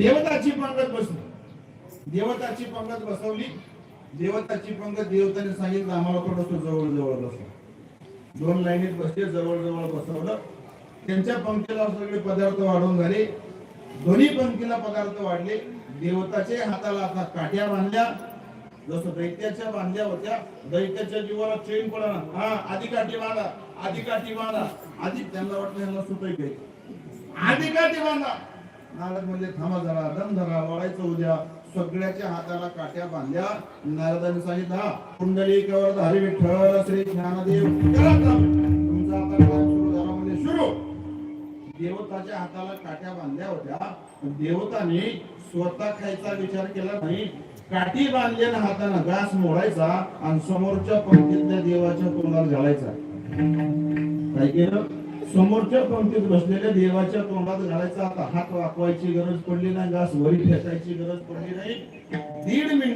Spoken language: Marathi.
देवताची पंगत बसली, देवताची पंगत बसवली. देवताची पंगत देवताने सांगितलं आम्हाला थोडस जवळ जवळ बसव. 2 लाईनीत बसले, जवळ जवळ बसवलं. त्यांच्या पंक्तीला सगळे पदार्थ वाढून झाले. दोन्ही पंक्तीला पदार्थ वाढले. देवताचे हाताला आता काठ्या बांधल्या, जसं दैत्याच्या बांधल्या होत्या. दैत्याच्या जीवाला चैन पडा, हा आधी काठी बांधा, आधी काठी बांधा. आधी त्यांना वाटलं यांना सुटाय काही, आधी काठी बांधा. नारद म्हणजे थांबा जरा, दम धरा, वळायचं उद्या. सगळ्याच्या हाताला काठ्या बांधल्या. नारदाने सांगितलं हा कुंडलीकावर हरी विठ्ठल श्री ज्ञानदेव तुमचा आता काम सुरू झाला म्हणजे सुरू. देवताच्या हाताला काठ्या बांधल्या होत्या. देवताने स्वतः खायचा विचार केला नाही. काठी बांधलेल्या हाताने घास मोडायचा आणि समोरच्या पंक्तीतल्या देवाच्या तोंडात घालायचा. काय केलं? समोरच्या पंक्तीत बसलेल्या देवाच्या तोंडात घालायचा. आता हात वाकवायची गरज पडली नाही, घास वरी फेकायची गरज पडली नाही. 1.5 मिनिट